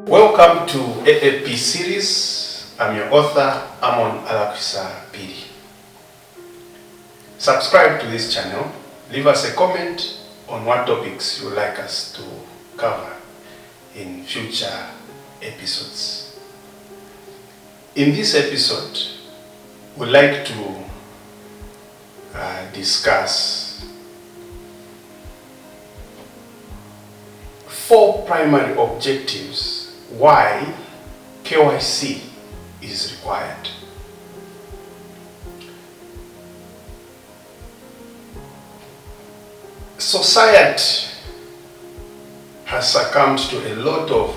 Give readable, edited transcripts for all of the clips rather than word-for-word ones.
Welcome to AAP Series. I'm your author, allocation. Subscribe to this channel. Leave us a comment on what topics you'd like us to cover in future episodes. In this episode, we'd like to discuss 4 primary objectives why KYC is required. Society has succumbed to a lot of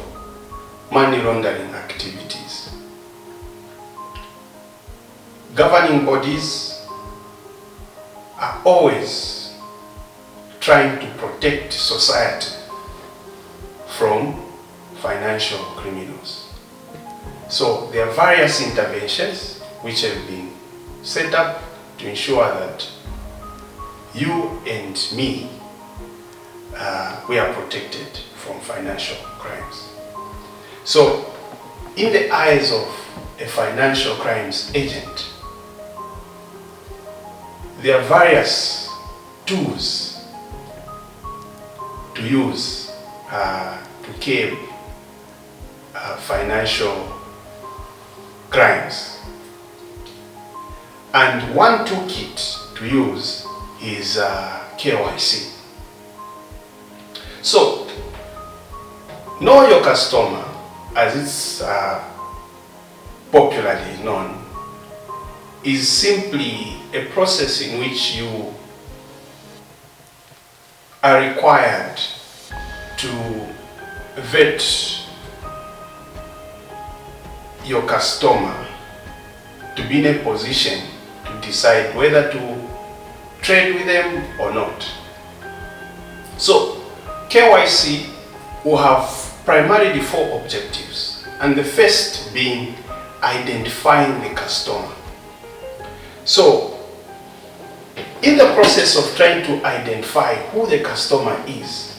money laundering activities. Governing bodies are always trying to protect society from financial criminals. So there are various interventions which have been set up to ensure that you and me, we are protected from financial crimes. So in the eyes of a financial crimes agent, there are various tools to use to curb financial crimes. And one toolkit to use is KYC. So, know your customer, as it's popularly known, is simply a process in which you are required to vet your customer to be in a position to decide whether to trade with them or not. So KYC will have primarily 4 objectives, and the first being identifying the customer. So in the process of trying to identify who the customer is,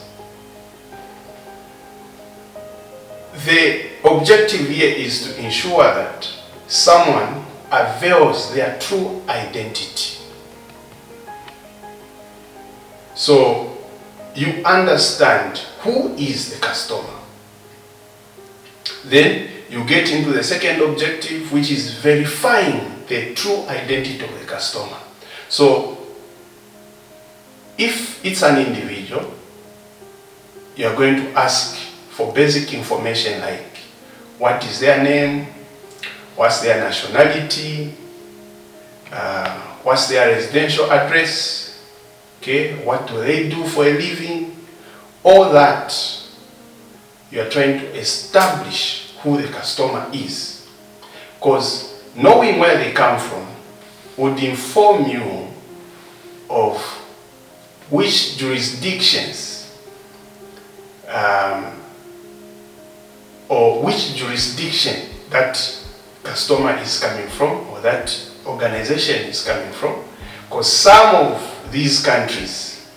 the objective here is to ensure that someone avails their true identity. So you understand who is the customer. Then you get into the second objective, which is verifying the true identity of the customer. So if it's an individual, you are going to ask for basic information like what is their name, what's their nationality, what's their residential address, okay, what do they do for a living. All that you are trying to establish who the customer is, because knowing where they come from would inform you of which jurisdictions or which jurisdiction that customer is coming from, or that organization is coming from, because some of these countries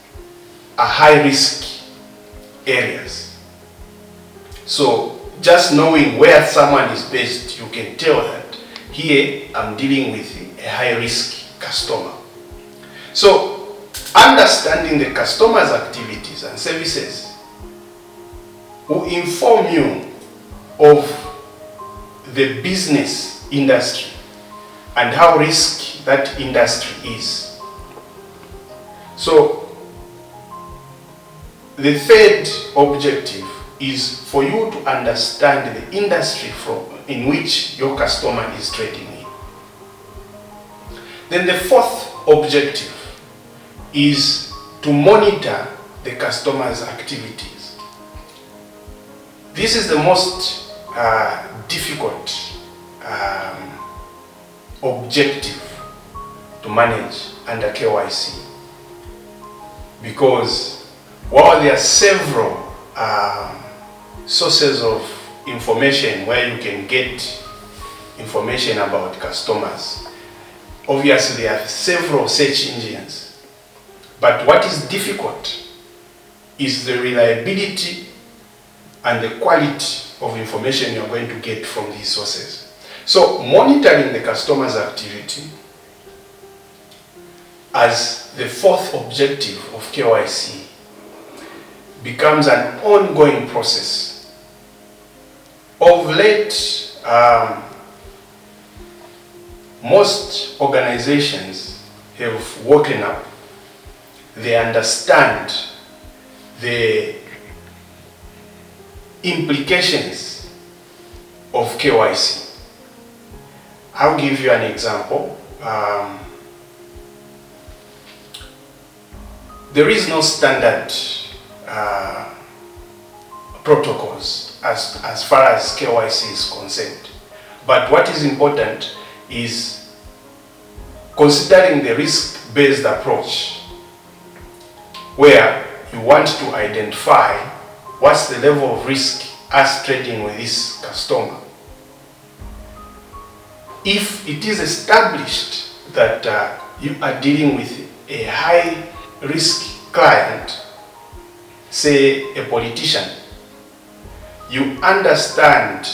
are high-risk areas. So just knowing where someone is based, you can tell that here I'm dealing with a high-risk customer. So understanding the customer's activities and services will inform you of the business industry and how risky that industry is. So the third objective is for you to understand the industry in which your customer is trading in. Then the fourth objective is to monitor the customer's activities. This is the most difficult objective to manage under KYC, because while there are several sources of information where you can get information about customers, obviously there are several search engines, but what is difficult is the reliability and the quality of information you're going to get from these sources. So monitoring the customer's activity as the fourth objective of KYC becomes an ongoing process. Of late, most organizations have woken up. They understand the implications of KYC. I'll give you an example. There is no standard protocols as far as KYC is concerned. But what is important is considering the risk-based approach, where you want to identify what's the level of risk as trading with this customer. If it is established that you are dealing with a high-risk client, say a politician, you understand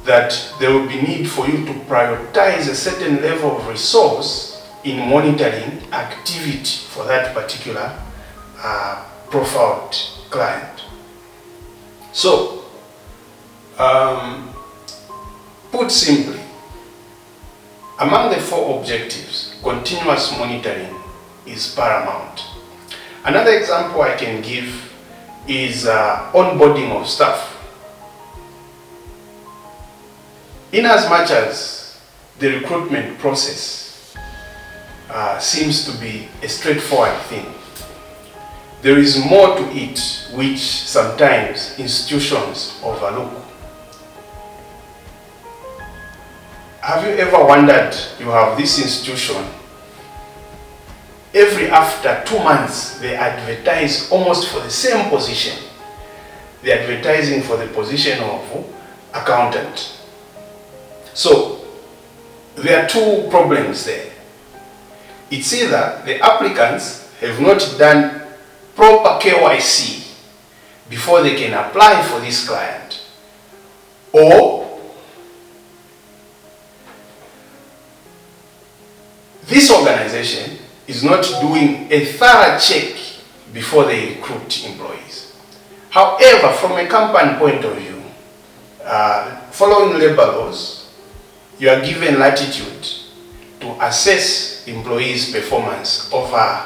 that there will be need for you to prioritize a certain level of resource in monitoring activity for that particular profiled client. So, put simply, among the four objectives, continuous monitoring is paramount. Another example I can give is onboarding of staff. In as much as the recruitment process seems to be a straightforward thing, there is more to it which sometimes institutions overlook. Have you ever wondered, you have this institution, after 2 months they advertise almost for the same position. They're advertising for the position of accountant. So there are two problems there. It's either the applicants have not done proper KYC before they can apply for this client, or this organization is not doing a thorough check before they recruit employees. However, from a company point of view, following labor laws, you are given latitude to assess employees' performance over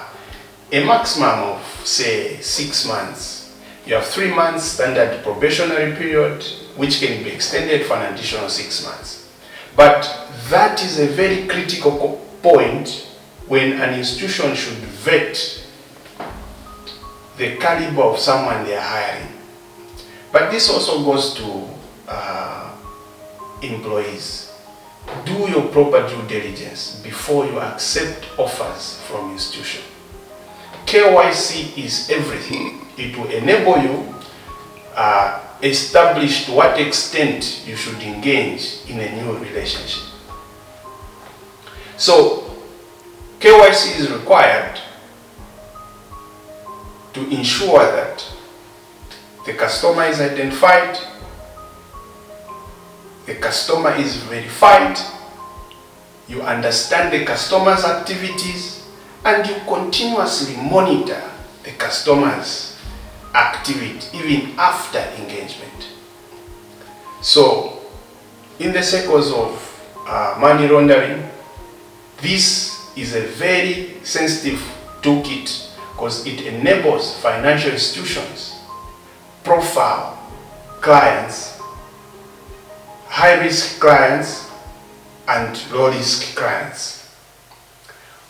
a maximum of, say, 6 months. You have 3 months standard probationary period, which can be extended for an additional 6 months. But that is a very critical point when an institution should vet the caliber of someone they are hiring. But this also goes to employees. Do your proper due diligence before you accept offers from institution. KYC is everything. It will enable you establish to what extent you should engage in a new relationship. So, KYC is required to ensure that the customer is identified, the customer is verified, you understand the customer's activities, and you continuously monitor the customer's activity even after engagement. So, in the circles of money laundering, this is a very sensitive toolkit because it enables financial institutions profile clients, high-risk clients and low-risk clients.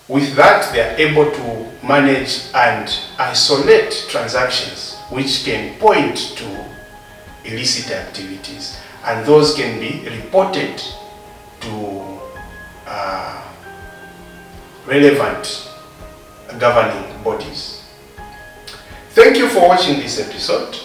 With that, they are able to manage and isolate transactions which can point to illicit activities, and those can be reported to relevant governing bodies. Thank you for watching this episode.